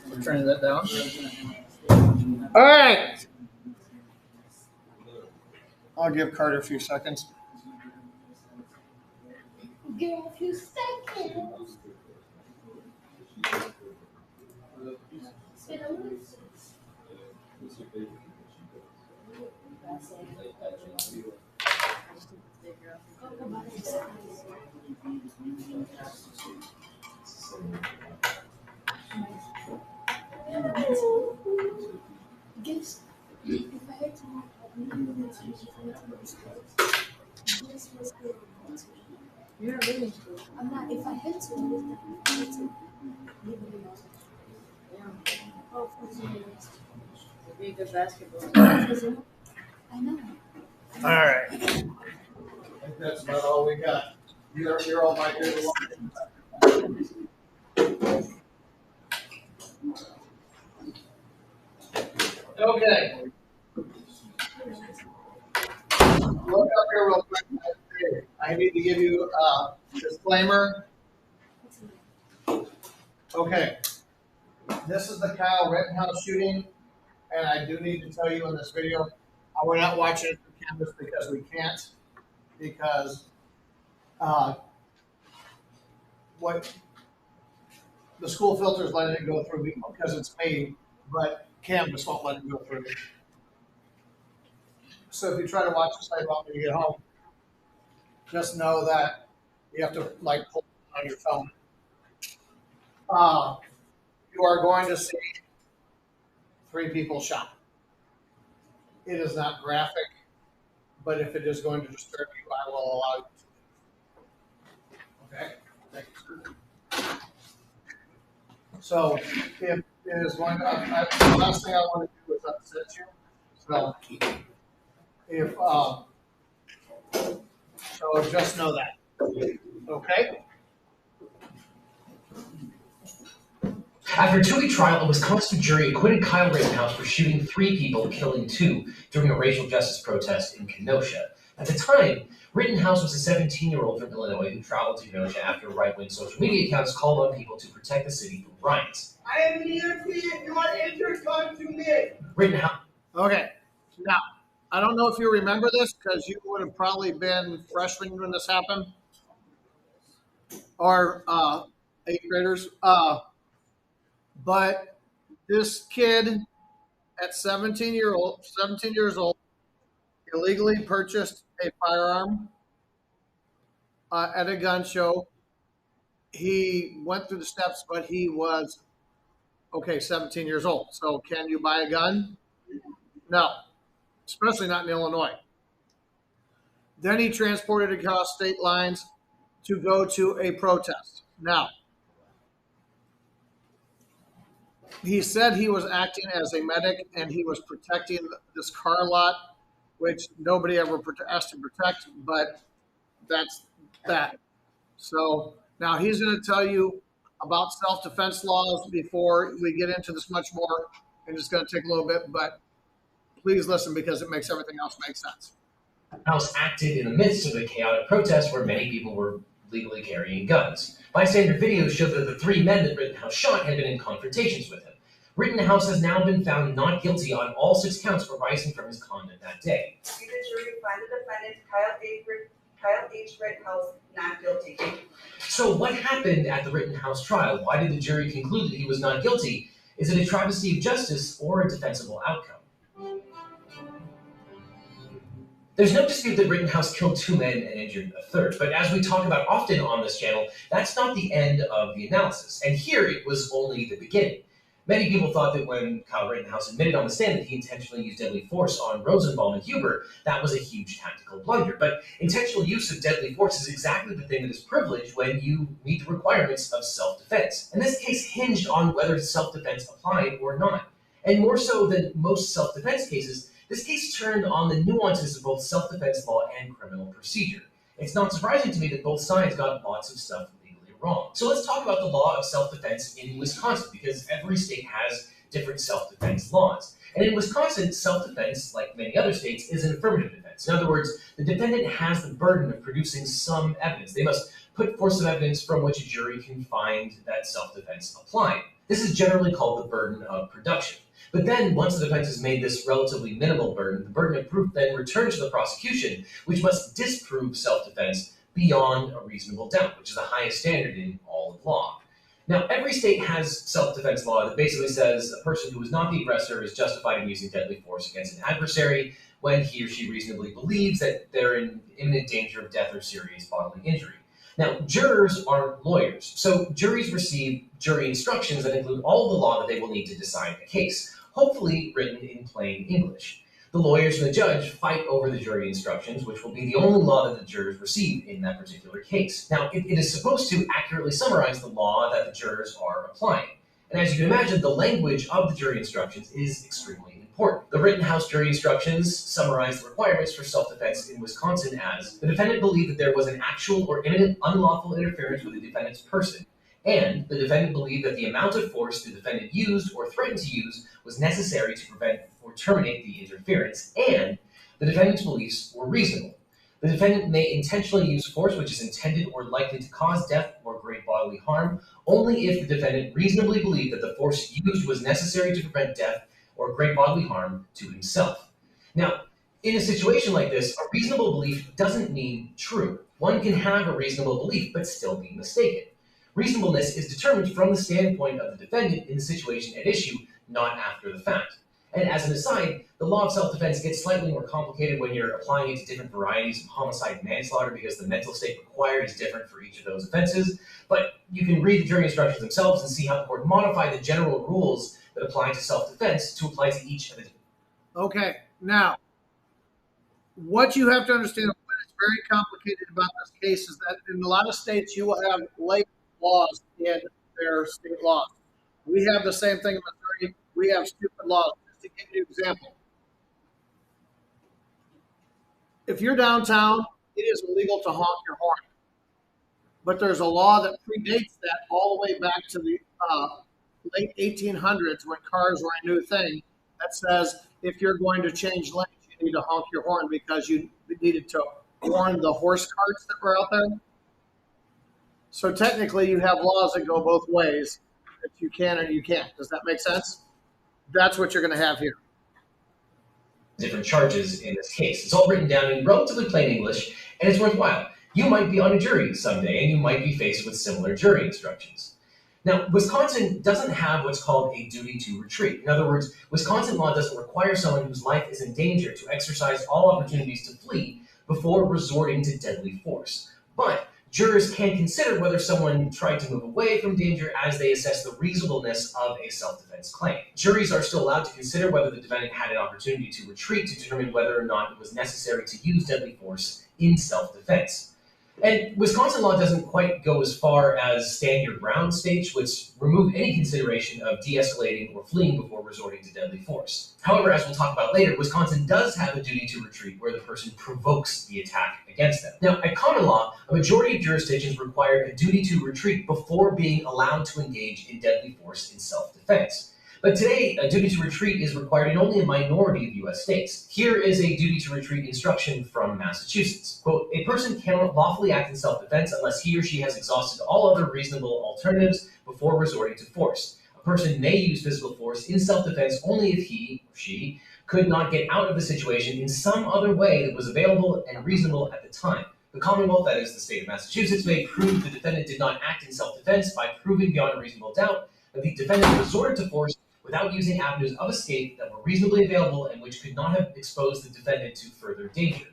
We're turning that down. All right. I'll give Carter a few seconds. Give a few seconds. Guess if I had to you're not really school. I'm not. If I had to, I had to. Oh, be a good basketball. I know. All right. I think that's about all we got. You're all my good luck. Okay. Look up here real quick. I need to give you a disclaimer. Okay. This is the Kyle Rittenhouse shooting, and I do need to tell you in this video, we're not watching it through cameras because we can't, because what the school filters letting it go through because it's me, but Canvas won't let it go through. So if you try to watch this later on when you get home, just know that you have to pull it on your phone. You are going to see 3 people shot. It is not graphic, but if it is going to disturb you, I will allow you to. Okay? Thank you. So if it is going to, the last thing I want to do is upset you. So if so just know that. Okay? After a 2-week trial, a Wisconsin jury acquitted Kyle Rittenhouse for shooting 3 people, killing 2 during a racial justice protest in Kenosha. At the time, Rittenhouse was a 17-year-old from Illinois who traveled to Kenosha after right-wing social media accounts called on people to protect the city from riots. I am an EMT. You want to enter? Come to me. Rittenhouse. Okay. Now, I don't know if you remember this because you would have probably been freshmen when this happened, or 8th graders. But this kid at 17 years old, illegally purchased a firearm at a gun show. He went through the steps, but he was 17 years old. So can you buy a gun? No, especially not in Illinois. Then he transported across state lines to go to a protest. Now, he said he was acting as a medic and he was protecting this car lot, which nobody ever asked to protect, but that's that. So now he's going to tell you about self-defense laws before we get into this much more, and it's going to take a little bit, but please listen because it makes everything else make sense. House acted in the midst of a chaotic protest where many people were legally carrying guns. Bystander videos show that the 3 men that Rittenhouse shot had been in confrontations with him. Rittenhouse has now been found not guilty on all 6 counts arising from his conduct that day. See the jury find the defendant, Kyle H. Rittenhouse, not guilty. So what happened at the Rittenhouse trial? Why did the jury conclude that he was not guilty? Is it a travesty of justice or a defensible outcome? There's no dispute that Rittenhouse killed 2 men and injured a 3rd, but as we talk about often on this channel, that's not the end of the analysis, and here it was only the beginning. Many people thought that when Kyle Rittenhouse admitted on the stand that he intentionally used deadly force on Rosenbaum and Huber, that was a huge tactical blunder. But intentional use of deadly force is exactly the thing that is privileged when you meet the requirements of self-defense. And this case hinged on whether self-defense applied or not. And more so than most self-defense cases, this case turned on the nuances of both self-defense law and criminal procedure. It's not surprising to me that both sides got lots of stuff legally wrong. So let's talk about the law of self-defense in Wisconsin, because every state has different self-defense laws. And in Wisconsin, self-defense, like many other states, is an affirmative defense. In other words, the defendant has the burden of producing some evidence. They must put forth some evidence from which a jury can find that self-defense applied. This is generally called the burden of production. But then, once the defense has made this relatively minimal burden, the burden of proof then returns to the prosecution, which must disprove self-defense beyond a reasonable doubt, which is the highest standard in all of law. Now, every state has self-defense law that basically says a person who is not the aggressor is justified in using deadly force against an adversary when he or she reasonably believes that they're in imminent danger of death or serious bodily injury. Now, jurors aren't lawyers, so juries receive jury instructions that include all the law that they will need to decide a case, hopefully written in plain English. The lawyers and the judge fight over the jury instructions, which will be the only law that the jurors receive in that particular case. Now, it is supposed to accurately summarize the law that the jurors are applying. And as you can imagine, the language of the jury instructions is extremely important. The Rittenhouse jury instructions summarize the requirements for self-defense in Wisconsin as: the defendant believed that there was an actual or imminent unlawful interference with the defendant's person, and the defendant believed that the amount of force the defendant used or threatened to use was necessary to prevent or terminate the interference, and the defendant's beliefs were reasonable. The defendant may intentionally use force which is intended or likely to cause death or great bodily harm only if the defendant reasonably believed that the force used was necessary to prevent death or great bodily harm to himself. Now, in a situation like this, a reasonable belief doesn't mean true. One can have a reasonable belief but still be mistaken. Reasonableness is determined from the standpoint of the defendant in the situation at issue, not after the fact. And as an aside, the law of self-defense gets slightly more complicated when you're applying it to different varieties of homicide and manslaughter because the mental state required is different for each of those offenses. But you can read the jury instructions themselves and see how the court modified the general rules that apply to self-defense to apply to each of the. Okay, now, what you have to understand, what is very complicated about this case is that in a lot of states you will have late laws in their state laws. We have the same thing in Missouri. We have stupid laws. Just to give you an example, if you're downtown, it is illegal to honk your horn. But there's a law that predates that all the way back to the late 1800s when cars were a new thing that says if you're going to change lanes, you need to honk your horn because you needed to warn the horse carts that were out there. So technically you have laws that go both ways, that you can or you can't. Does that make sense? That's what you're going to have here. Different charges in this case. It's all written down in relatively plain English, and it's worthwhile. You might be on a jury someday, and you might be faced with similar jury instructions. Now, Wisconsin doesn't have what's called a duty to retreat. In other words, Wisconsin law doesn't require someone whose life is in danger to exercise all opportunities to flee before resorting to deadly force. But jurors can consider whether someone tried to move away from danger as they assess the reasonableness of a self-defense claim. Juries are still allowed to consider whether the defendant had an opportunity to retreat to determine whether or not it was necessary to use deadly force in self-defense. And Wisconsin law doesn't quite go as far as stand your ground states, which remove any consideration of de-escalating or fleeing before resorting to deadly force. However, as we'll talk about later, Wisconsin does have a duty to retreat where the person provokes the attack against them. Now, at common law, a majority of jurisdictions require a duty to retreat before being allowed to engage in deadly force in self-defense. But today, a duty to retreat is required in only a minority of U.S. states. Here is a duty to retreat instruction from Massachusetts. Quote, a person cannot lawfully act in self-defense unless he or she has exhausted all other reasonable alternatives before resorting to force. A person may use physical force in self-defense only if he or she could not get out of the situation in some other way that was available and reasonable at the time. The Commonwealth, that is the state of Massachusetts, may prove the defendant did not act in self-defense by proving beyond a reasonable doubt that the defendant resorted to force without using avenues of escape that were reasonably available and which could not have exposed the defendant to further danger.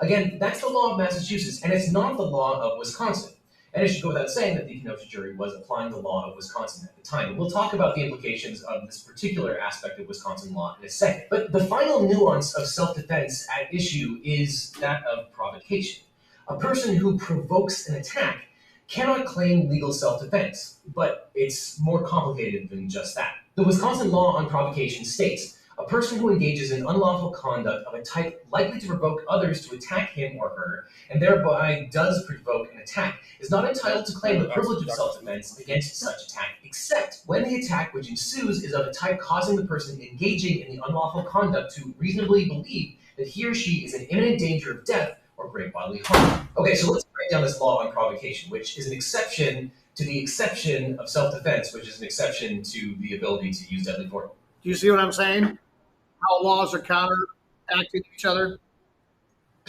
Again, that's the law of Massachusetts, and it's not the law of Wisconsin. And it should go without saying that the Kenosha jury was applying the law of Wisconsin at the time. And we'll talk about the implications of this particular aspect of Wisconsin law in a second. But the final nuance of self-defense at issue is that of provocation. A person who provokes an attack cannot claim legal self-defense, but it's more complicated than just that. The Wisconsin law on provocation states, a person who engages in unlawful conduct of a type likely to provoke others to attack him or her, and thereby does provoke an attack, is not entitled to claim the privilege of self-defense against such attack, except when the attack which ensues is of a type causing the person engaging in the unlawful conduct to reasonably believe that he or she is in imminent danger of death or great bodily harm. Okay, so let's break down this law on provocation, which is an exception to the exception of self-defense, which is an exception to the ability to use deadly force Do you see what I'm saying? How laws are counteracting each other?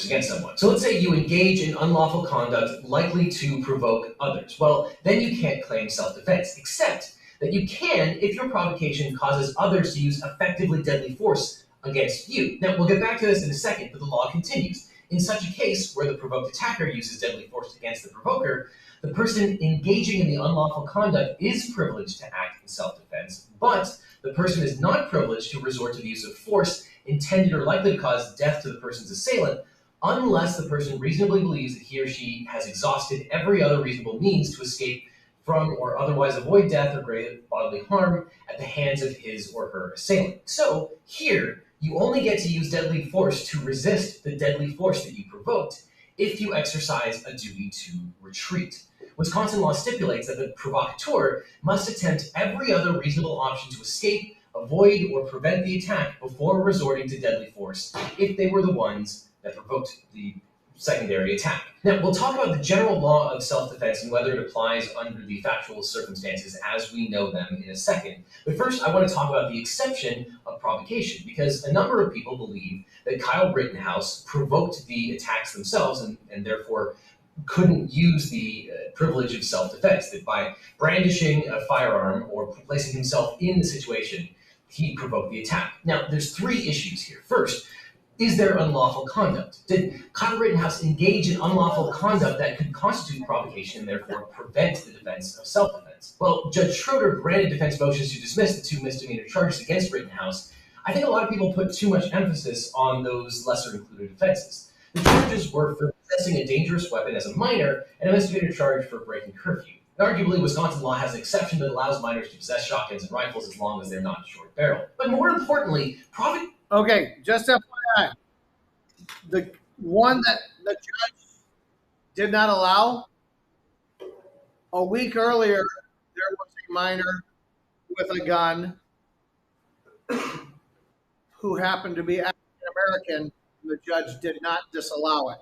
against someone. So let's say you engage in unlawful conduct likely to provoke others. Well, then you can't claim self-defense, except that you can if your provocation causes others to use effectively deadly force against you. Now, we'll get back to this in a second, but the law continues. In such a case where the provoked attacker uses deadly force against the provoker, the person engaging in the unlawful conduct is privileged to act in self-defense, but the person is not privileged to resort to the use of force intended or likely to cause death to the person's assailant unless the person reasonably believes that he or she has exhausted every other reasonable means to escape from or otherwise avoid death or grave bodily harm at the hands of his or her assailant. So here, you only get to use deadly force to resist the deadly force that you provoked if you exercise a duty to retreat. Wisconsin law stipulates that the provocateur must attempt every other reasonable option to escape, avoid, or prevent the attack before resorting to deadly force if they were the ones that provoked the secondary attack. Now, we'll talk about the general law of self-defense and whether it applies under the factual circumstances as we know them in a second. But first, I want to talk about the exception of provocation, because a number of people believe that Kyle Rittenhouse provoked the attacks themselves and therefore couldn't use the privilege of self-defense, that by brandishing a firearm or placing himself in the situation, he provoked the attack. Now, there's three issues here. First, is there unlawful conduct? Did Kyle Rittenhouse engage in unlawful conduct that could constitute provocation and therefore prevent the defense of self-defense? Well, Judge Schroeder granted defense motions to dismiss the two misdemeanor charges against Rittenhouse. I think a lot of people put too much emphasis on those lesser included offenses. The charges were for possessing a dangerous weapon as a minor and a misdemeanor charge for breaking curfew. And arguably, Wisconsin law has an exception that allows minors to possess shotguns and rifles as long as they're not short barrel. But more importantly, Okay, just FYI, the one that the judge did not allow, a week earlier, there was a minor with a gun who happened to be African American. The judge did not disallow it.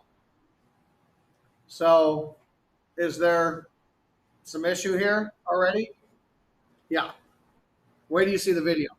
So, is there some issue here already? Yeah. Where do you see the video?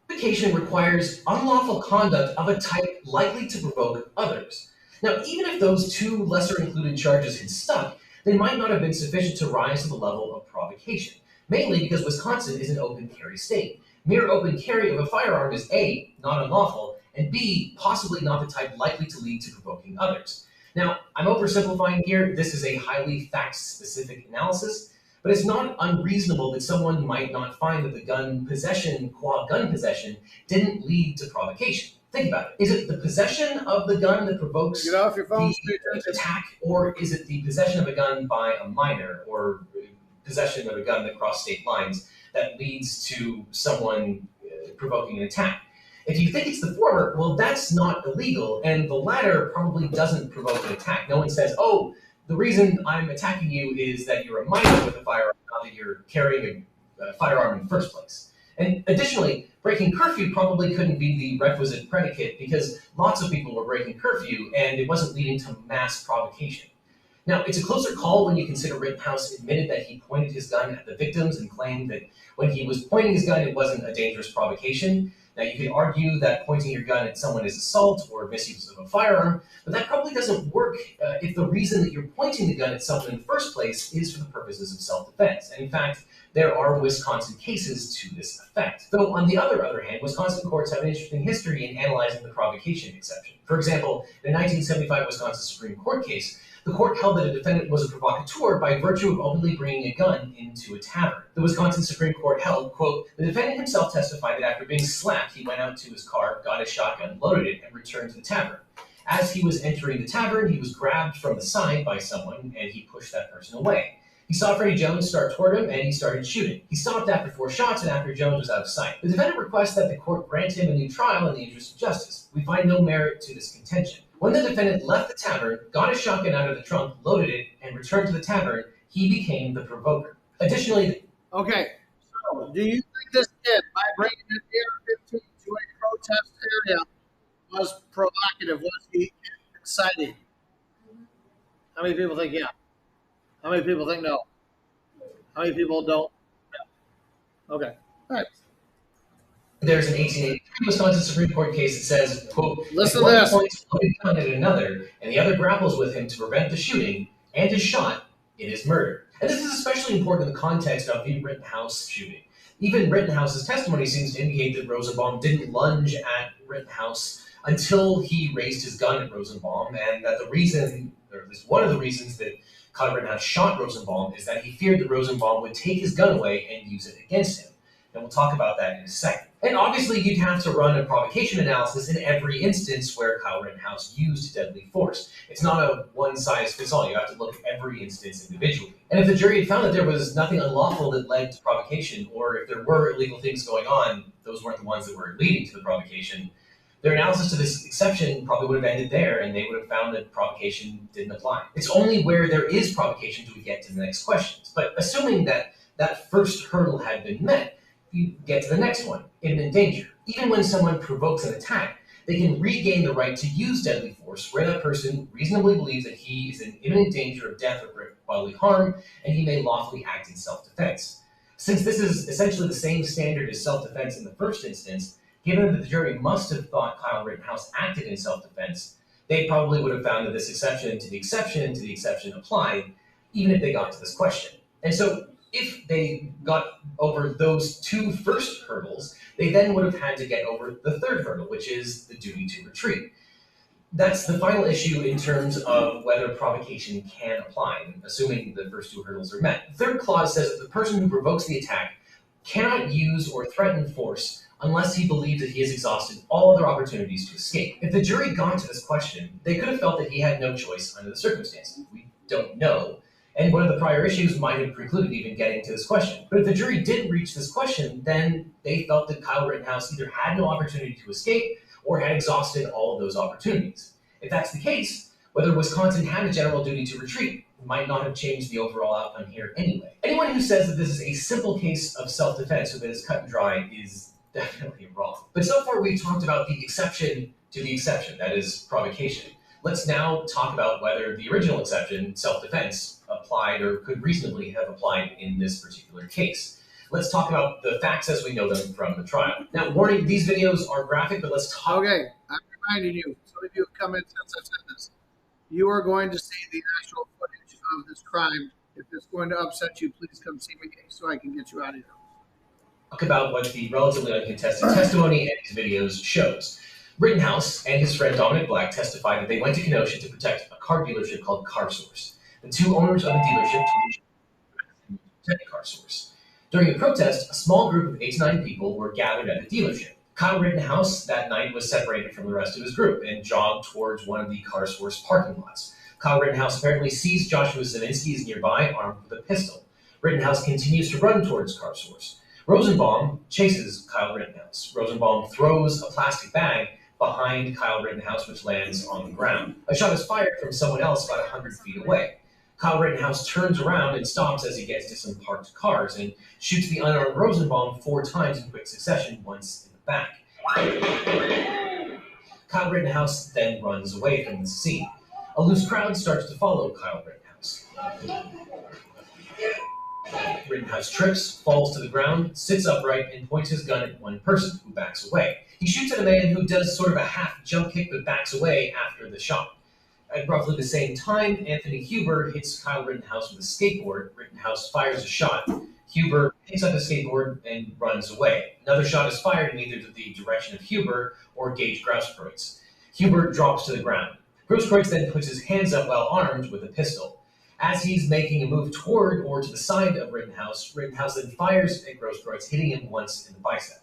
provocation requires unlawful conduct of a type likely to provoke others. Now, even if those two lesser included charges had stuck, they might not have been sufficient to rise to the level of provocation, mainly because Wisconsin is an open carry state. Mere open carry of a firearm is A, not unlawful, and B, possibly not the type likely to lead to provoking others. Now, I'm oversimplifying here. This is a highly fact-specific analysis, but it's not unreasonable that someone might not find that the gun possession, qua gun possession, didn't lead to provocation. Think about it. Is it the possession of the gun that provokes Get off your phone. the attack, or is it the possession of a gun by a minor, or possession of a gun that crossed state lines that leads to someone provoking an attack? If you think it's the former, well, that's not illegal, and the latter probably doesn't provoke an attack. No one says, oh, the reason I'm attacking you is that you're a minor with a firearm, not that you're carrying a firearm in the first place. And additionally, breaking curfew probably couldn't be the requisite predicate because lots of people were breaking curfew and it wasn't leading to mass provocation. Now, it's a closer call when you consider Rittenhouse admitted that he pointed his gun at the victims and claimed that when he was pointing his gun, it wasn't a dangerous provocation. Now, you could argue that pointing your gun at someone is assault or misuse of a firearm, but that probably doesn't work if the reason that you're pointing the gun at someone in the first place is for the purposes of self-defense. And in fact, there are Wisconsin cases to this effect. Though, on the other hand, Wisconsin courts have an interesting history in analyzing the provocation exception. For example, in a 1975 Wisconsin Supreme Court case, the court held that a defendant was a provocateur by virtue of openly bringing a gun into a tavern. The Wisconsin Supreme Court held, quote, the defendant himself testified that after being slapped, he went out to his car, got his shotgun, loaded it, and returned to the tavern. As he was entering the tavern, he was grabbed from the side by someone, and he pushed that person away. He saw Freddie Jones start toward him, and he started shooting. He stopped after 4 shots and after Jones was out of sight. The defendant requests that the court grant him a new trial in the interest of justice. We find no merit to this contention. When the defendant left the tavern, got his shotgun out of the trunk, loaded it, and returned to the tavern, he became the provoker. Additionally, Okay, so do you think this kid, by bringing an AR-15 to a protest area, was provocative? Was he exciting? How many people think yeah? How many people think no? How many people don't? Okay. All right. There's an 1883 Wisconsin Supreme Court case that says, quote, Listen if to one this. points a loaded gun at another and the other grapples with him to prevent the shooting and is shot, it is murder. And this is especially important in the context of the Rittenhouse shooting. Even Rittenhouse's testimony seems to indicate that Rosenbaum didn't lunge at Rittenhouse until he raised his gun at Rosenbaum, and that the reason, or at least one of the reasons that Kyle Rittenhouse shot Rosenbaum is that he feared that Rosenbaum would take his gun away and use it against him. And we'll talk about that in a second. And obviously, you'd have to run a provocation analysis in every instance where Kyle Rittenhouse used deadly force. It's not a one-size-fits-all. You have to look at every instance individually. And if the jury had found that there was nothing unlawful that led to provocation, or if there were illegal things going on, those weren't the ones that were leading to the provocation, their analysis to this exception probably would have ended there, and they would have found that provocation didn't apply. It's only where there is provocation do we get to the next questions. But assuming that that first hurdle had been met, you get to the next one, imminent danger. Even when someone provokes an attack, they can regain the right to use deadly force where that person reasonably believes that he is in imminent danger of death or bodily harm, and he may lawfully act in self-defense. Since this is essentially the same standard as self-defense in the first instance, given that the jury must have thought Kyle Rittenhouse acted in self-defense, they probably would have found that this exception to the exception applied, even if they got to this question. And so, if they got over those two first hurdles, they then would have had to get over the third hurdle, which is the duty to retreat. That's the final issue in terms of whether provocation can apply, assuming the first two hurdles are met. The third clause says that the person who provokes the attack cannot use or threaten force unless he believes that he has exhausted all other opportunities to escape. If the jury got to this question, they could have felt that he had no choice under the circumstances. We don't know. And one of the prior issues might have precluded even getting to this question. But if the jury did reach this question, then they felt that Kyle Rittenhouse either had no opportunity to escape or had exhausted all of those opportunities. If that's the case, whether Wisconsin had a general duty to retreat might not have changed the overall outcome here anyway. Anyone who says that this is a simple case of self-defense or that is cut and dry is definitely wrong. But so far we've talked about the exception to the exception, that is provocation. Let's now talk about whether the original exception, self-defense, applied or could reasonably have applied in this particular case. Let's talk about the facts as we know them from the trial. Now, warning, these videos are graphic, but let's talk. Okay, I'm reminding you, some of you have come in since I said this. You are going to see the actual footage of this crime. If it's going to upset you, please come see me so I can get you out of here. Talk about what the relatively uncontested testimony in these videos shows. Rittenhouse and his friend Dominic Black testified that they went to Kenosha to protect a car dealership called CarSource. The two owners of the dealership told each other to protect CarSource. During the protest, a small group of 8 to 9 people were gathered at the dealership. Kyle Rittenhouse that night was separated from the rest of his group and jogged towards one of the CarSource parking lots. Kyle Rittenhouse apparently sees Joshua Zeminski is nearby, armed with a pistol. Rittenhouse continues to run towards CarSource. Rosenbaum chases Kyle Rittenhouse. Rosenbaum throws a plastic bag behind Kyle Rittenhouse, which lands on the ground. A shot is fired from someone else about 100 feet away. Kyle Rittenhouse turns around and stops as he gets to some parked cars and shoots the unarmed Rosenbaum 4 times in quick succession, once in the back. Kyle Rittenhouse then runs away from the scene. A loose crowd starts to follow Kyle Rittenhouse. Rittenhouse trips, falls to the ground, sits upright, and points his gun at one person, who backs away. He shoots at a man who does sort of a half jump kick but backs away after the shot. At roughly the same time, Anthony Huber hits Kyle Rittenhouse with a skateboard. Rittenhouse fires a shot. Huber picks up his skateboard and runs away. Another shot is fired in either the direction of Huber or Gage Grosskreutz. Huber drops to the ground. Grosskreutz then puts his hands up while armed with a pistol. As he's making a move toward or to the side of Rittenhouse, Rittenhouse then fires at Grosskreutz, hitting him once in the bicep.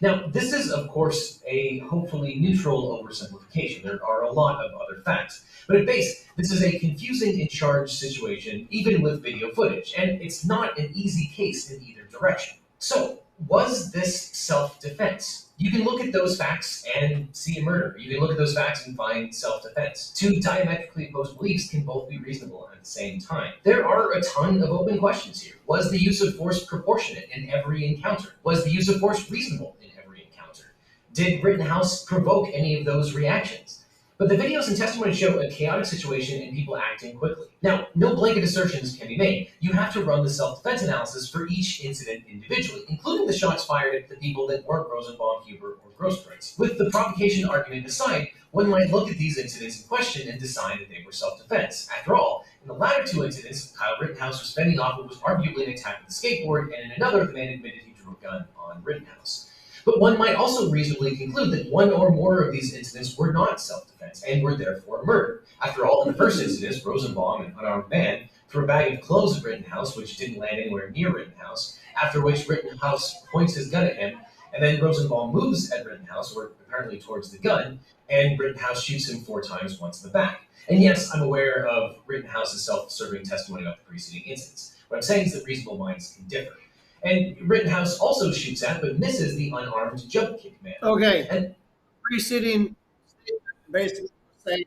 Now, this is, of course, a hopefully neutral oversimplification. There are a lot of other facts. But at base, this is a confusing and charged situation, even with video footage, and it's not an easy case in either direction. So, was this self-defense? You can look at those facts and see a murder. You can look at those facts and find self-defense. Two diametrically opposed beliefs can both be reasonable at the same time. There are a ton of open questions here. Was the use of force proportionate in every encounter? Was the use of force reasonable in every encounter? Did Rittenhouse provoke any of those reactions? But the videos and testimony show a chaotic situation and people acting quickly. Now, no blanket assertions can be made. You have to run the self-defense analysis for each incident individually, including the shots fired at the people that weren't Rosenbaum, Huber, or Grosskreutz. With the provocation argument aside, one might look at these incidents in question and decide that they were self-defense. After all, in the latter two incidents, Kyle Rittenhouse was fending off what was arguably an attack with a skateboard, and in another, the man admitted he drew a gun on Rittenhouse. But one might also reasonably conclude that one or more of these incidents were not self-defense and were therefore murder. After all, in the first incident, Rosenbaum, an unarmed man, threw a bag of clothes at Rittenhouse, which didn't land anywhere near Rittenhouse, after which Rittenhouse points his gun at him, and then Rosenbaum moves at Rittenhouse, or apparently towards the gun, and Rittenhouse shoots him 4 times, once in the back. And yes, I'm aware of Rittenhouse's self-serving testimony about the preceding incidents. What I'm saying is that reasonable minds can differ. And Rittenhouse also shoots at but misses the unarmed jump kick man. Okay. And Preceding statement basically saying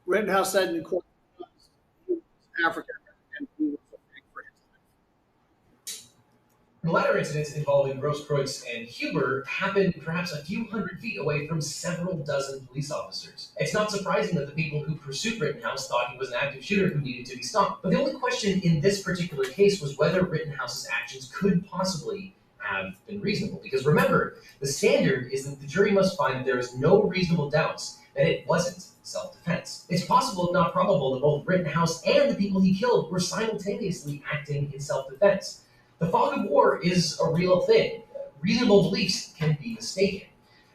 Rittenhouse said in court he was African and he was a big for his life. the latter incidents involving Grosskreutz and Huber happened perhaps a few hundred feet away from several dozen police officers. It's not surprising that the people who pursued Rittenhouse thought he was an active shooter who needed to be stopped. But the only question in this particular case was whether Rittenhouse's actions could possibly have been reasonable. Because remember, the standard is that the jury must find that there is no reasonable doubts that it wasn't self-defense. It's possible, if not probable, that both Rittenhouse and the people he killed were simultaneously acting in self-defense. The fog of war is a real thing. Reasonable beliefs can be mistaken.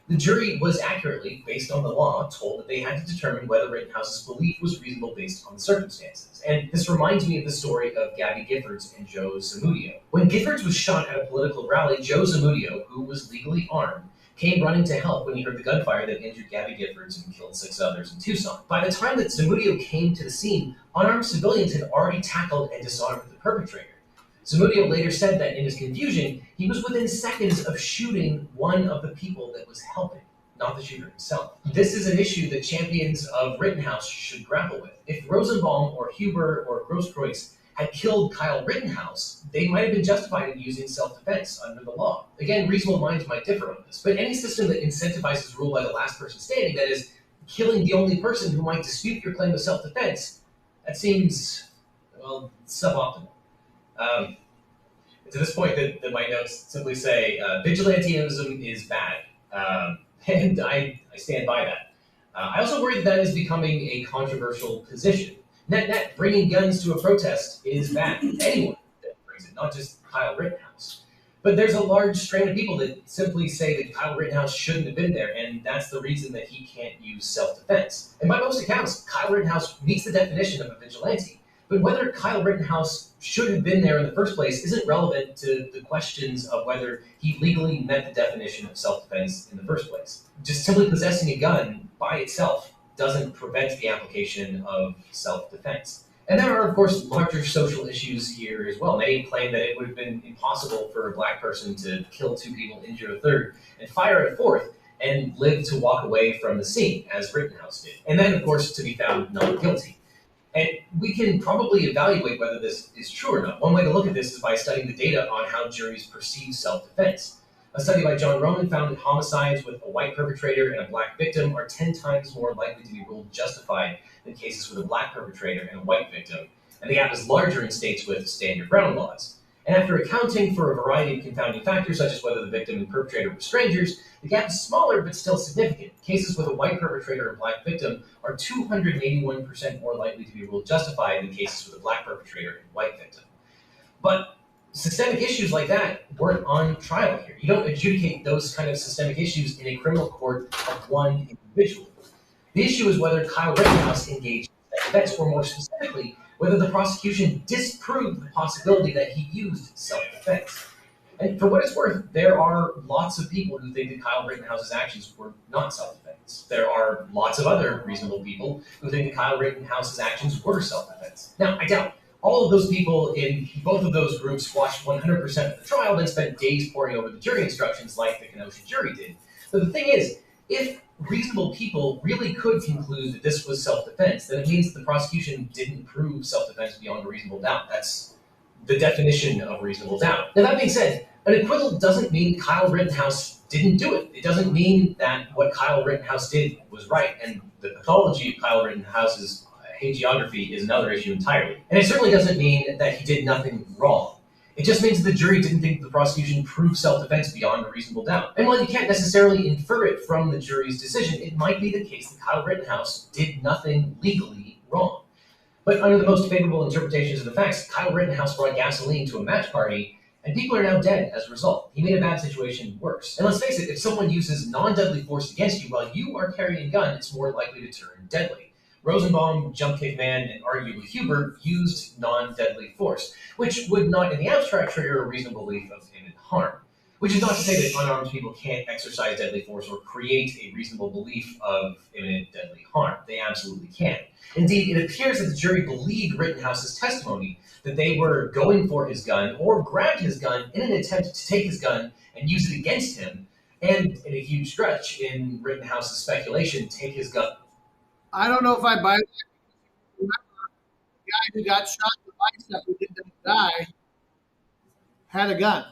The jury was accurately, based on the law, told that they had to determine whether Rittenhouse's belief was reasonable based on the circumstances. And this reminds me of the story of Gabby Giffords and Joe Zamudio. When Giffords was shot at a political rally, Joe Zamudio, who was legally armed, came running to help when he heard the gunfire that injured Gabby Giffords and killed 6 others in Tucson. By the time that Zamudio came to the scene, unarmed civilians had already tackled and disarmed the perpetrator. Zamudio later said that in his confusion, he was within seconds of shooting one of the people that was helping, not the shooter himself. This is an issue that champions of Rittenhouse should grapple with. If Rosenbaum or Huber or Grosskreutz had killed Kyle Rittenhouse, they might have been justified in using self-defense under the law. Again, reasonable minds might differ on this, but any system that incentivizes rule by the last person standing, that is, killing the only person who might dispute your claim of self-defense, that seems, well, suboptimal. To this point, that my notes simply say, vigilantism is bad, and I stand by that. I also worry that is becoming a controversial position. Net, bringing guns to a protest is bad. Anyone that brings it, not just Kyle Rittenhouse. But there's a large strain of people that simply say that Kyle Rittenhouse shouldn't have been there, and that's the reason that he can't use self-defense. And by most accounts, Kyle Rittenhouse meets the definition of a vigilante. But whether Kyle Rittenhouse should have been there in the first place isn't relevant to the questions of whether he legally met the definition of self-defense in the first place. Just simply possessing a gun by itself doesn't prevent the application of self-defense. And there are, of course, larger social issues here as well. Many claim that it would have been impossible for a black person to kill 2 people, injure a third, and fire a fourth, and live to walk away from the scene, as Rittenhouse did. And then, of course, to be found not guilty. And we can probably evaluate whether this is true or not. One way to look at this is by studying the data on how juries perceive self-defense. A study by John Roman found that homicides with a white perpetrator and a black victim are 10 times more likely to be ruled justified than cases with a black perpetrator and a white victim. And the gap is larger in states with stand your ground laws. And after accounting for a variety of confounding factors, such as whether the victim and perpetrator were strangers, the gap is smaller but still significant. Cases with a white perpetrator and black victim are 281% more likely to be ruled justified than cases with a black perpetrator and white victim. But systemic issues like that weren't on trial here. You don't adjudicate those kind of systemic issues in a criminal court of one individual. The issue is whether Kyle Rittenhouse engaged in self-defense, or more specifically, whether the prosecution disproved the possibility that he used self-defense. And for what it's worth, there are lots of people who think that Kyle Rittenhouse's actions were not self-defense. There are lots of other reasonable people who think that Kyle Rittenhouse's actions were self-defense. Now, I doubt all of those people in both of those groups watched 100% of the trial, then spent days poring over the jury instructions like the Kenosha jury did. But the thing is, if reasonable people really could conclude that this was self-defense, then it means that the prosecution didn't prove self-defense beyond a reasonable doubt. That's the definition of reasonable doubt. Now, that being said, an acquittal doesn't mean Kyle Rittenhouse didn't do it. It doesn't mean that what Kyle Rittenhouse did was right, and the pathology of Kyle Rittenhouse's hagiography is another issue entirely. And it certainly doesn't mean that he did nothing wrong. It just means that the jury didn't think the prosecution proved self-defense beyond a reasonable doubt. And while you can't necessarily infer it from the jury's decision, it might be the case that Kyle Rittenhouse did nothing legally wrong. But under the most favorable interpretations of the facts, Kyle Rittenhouse brought gasoline to a match party, and people are now dead as a result. He made a bad situation worse. And let's face it, if someone uses non-deadly force against you while you are carrying a gun, it's more likely to turn deadly. Rosenbaum, Jump Kick Man, and arguably Huber used non-deadly force, which would not in the abstract trigger a reasonable belief of imminent harm. Which is not to say that unarmed people can't exercise deadly force or create a reasonable belief of imminent deadly harm. They absolutely can. Indeed, it appears that the jury believed Rittenhouse's testimony that they were going for his gun or grabbed his gun in an attempt to take his gun and use it against him, and in a huge stretch in Rittenhouse's speculation, take his gun. I don't know if I buy that. Remember, the guy who got shot in the bicep who didn't die had a gun.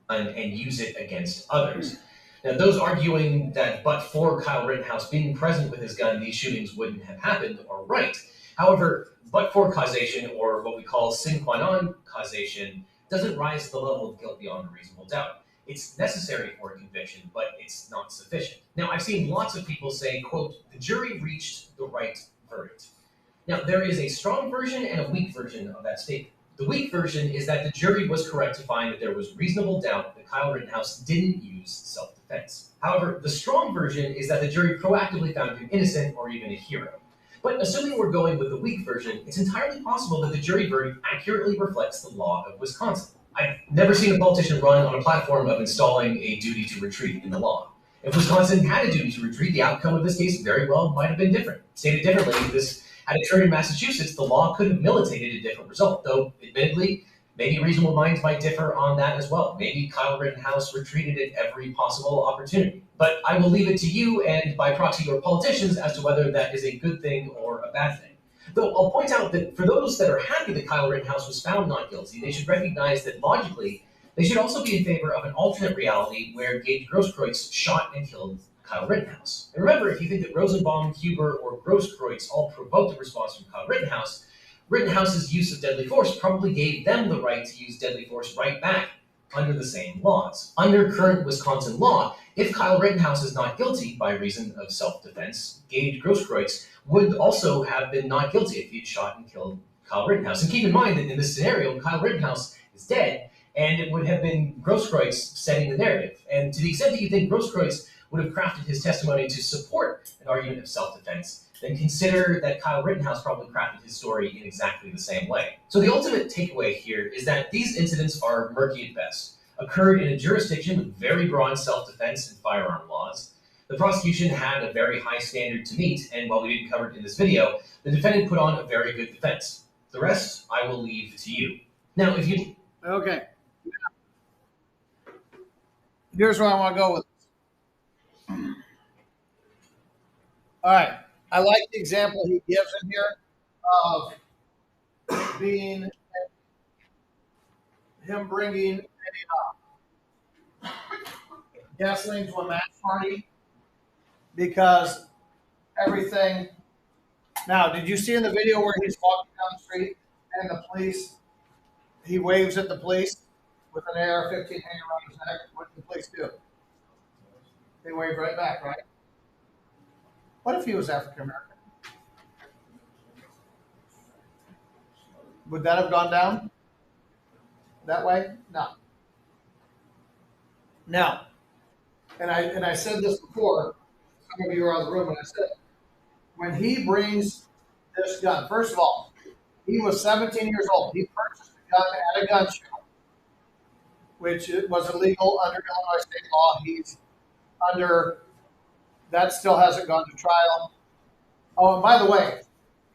And use it against others. Now, those arguing that but for Kyle Rittenhouse being present with his gun, these shootings wouldn't have happened are right. However, but for causation, or what we call sine qua non causation, doesn't rise to the level of guilt beyond a reasonable doubt. It's necessary for a conviction, but it's not sufficient. Now, I've seen lots of people say, quote, the jury reached the right verdict. Now, there is a strong version and a weak version of that statement. The weak version is that the jury was correct to find that there was reasonable doubt that Kyle Rittenhouse didn't use self-defense. However, the strong version is that the jury proactively found him innocent or even a hero. But assuming we're going with the weak version, it's entirely possible that the jury verdict accurately reflects the law of Wisconsin. I've never seen a politician run on a platform of installing a duty to retreat in the law. If Wisconsin had a duty to retreat, the outcome of this case very well might have been different. Stated differently, had it occurred in Massachusetts, the law could have militated a different result, though admittedly, maybe reasonable minds might differ on that as well. Maybe Kyle Rittenhouse retreated at every possible opportunity. But I will leave it to you and, by proxy, your politicians as to whether that is a good thing or a bad thing. Though I'll point out that for those that are happy that Kyle Rittenhouse was found not guilty, they should recognize that logically, they should also be in favor of an alternate reality where Gage Grosskreutz shot and killed Kyle Rittenhouse. And remember, if you think that Rosenbaum, Huber, or Grosskreutz all provoked a response from Kyle Rittenhouse, Rittenhouse's use of deadly force probably gave them the right to use deadly force right back under the same laws. Under current Wisconsin law, if Kyle Rittenhouse is not guilty by reason of self-defense, Gage Grosskreutz would also have been not guilty if he'd shot and killed Kyle Rittenhouse. And keep in mind that in this scenario, Kyle Rittenhouse is dead, and it would have been Grosskreutz setting the narrative. And to the extent that you think Grosskreutz would have crafted his testimony to support an argument of self-defense, then consider that Kyle Rittenhouse probably crafted his story in exactly the same way. So the ultimate takeaway here is that these incidents are murky at best, occurred in a jurisdiction with very broad self-defense and firearm laws. The prosecution had a very high standard to meet, and while we didn't cover it in this video, the defendant put on a very good defense. The rest, I will leave to you. Now, if you... Okay. Here's where I want to go with this. All right. I like the example he gives in here of being him bringing gasoline to a match party because everything. Now, did you see in the video where he's walking down the street and the police, he waves at the police with an AR-15 hanging around his neck? What did the police do? They waved right back, right? What if he was African American? Would that have gone down that way? No. Now, and I said this before, some of you were out of the room when I said it. When he brings this gun, first of all, he was 17 years old. He purchased a gun at a gun show, which was illegal under Illinois state law. He's under, that still hasn't gone to trial. Oh, and by the way,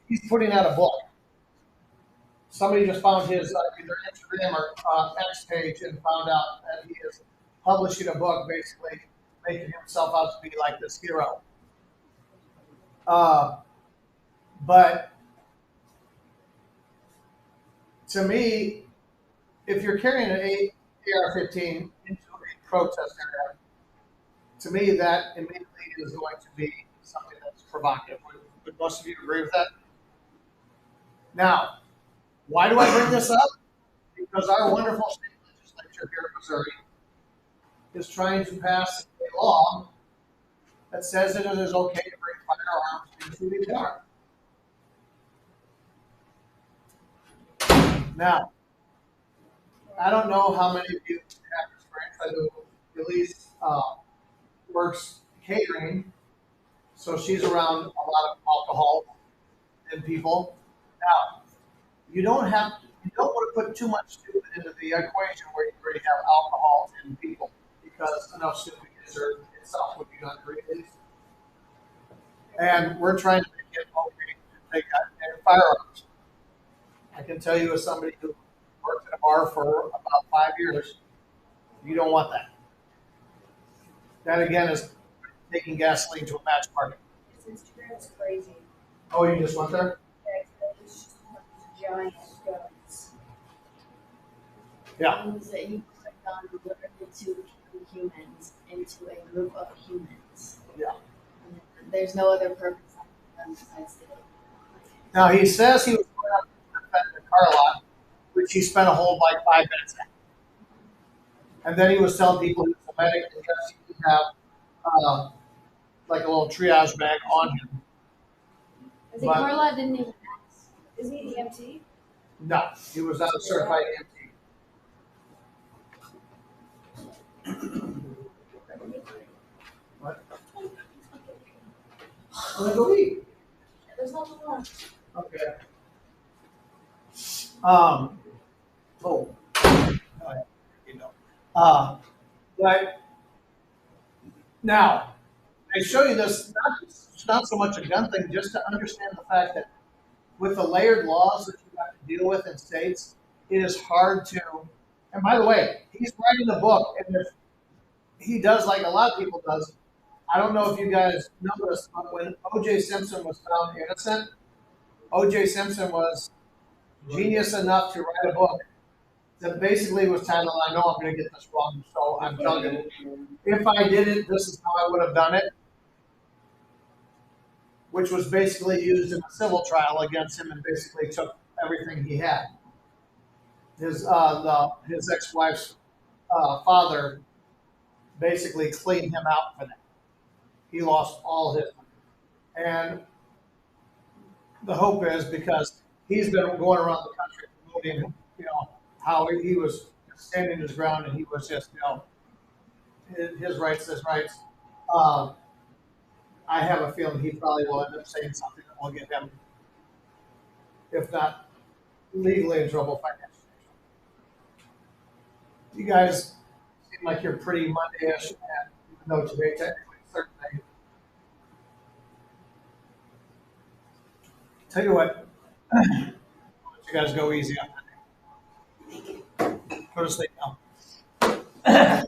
he's putting out a book. Somebody just found his either Instagram or X page and found out that he is publishing a book, basically making himself out to be like this hero. But to me, if you're carrying an AR-15 into a protest area. To me, that immediately is going to be something that's provocative. Would most of you agree with that? Now, why do I bring this up? Because our wonderful state legislature here in Missouri is trying to pass a law that says that it is okay to bring firearms into the yard. Now, I don't know how many of you have experience. I know Elise works catering, so she's around a lot of alcohol and people. Now, you don't want to put too much stupid into the equation where you already have alcohol and people, because enough stupid itself would be done greatly. And we're trying to make it okay to take firearms. I can tell you, as somebody who worked at a bar for about 5 years, you don't want that. That again is taking gasoline to a match party. His Instagram's crazy. Oh, you just went there? It's just giant guns. Yeah. Things that you click on literally to kill humans into a group of humans. Yeah. And there's no other purpose besides the Now he says he was going up to defend the car lot, which he spent a whole like 5 minutes at. And then he was telling people he was a medic and yes, he did have like a little triage bag on him. I think Carla didn't even ask. Is he an EMT? No, he was not a certified EMT. What? I'm gonna go eat. There's nothing wrong. Okay. Oh. You know. But now I show you this not so much a gun thing, just to understand the fact that with the layered laws that you have to deal with in states, it is hard to. And by the way, he's writing a book, and if he does like a lot of people does, I don't know if you guys know this, but when O.J. Simpson was found innocent, O.J. Simpson was genius enough to write a book that basically was titled, I know I'm going to get this wrong, so I'm telling you. If I did it, this is how I would have done it, which was basically used in a civil trial against him and basically took everything he had. His ex-wife's father basically cleaned him out for that. He lost all his money. And the hope is, because he's been going around the country promoting, how he was standing his ground and he was just, his rights, I have a feeling he probably will end up saying something that will get him, if not legally in trouble, financially. You guys seem like you're pretty Monday-ish, and even though today technically is Thursday. Tell you what, I'll let you guys go easy on that. Go to sleep now.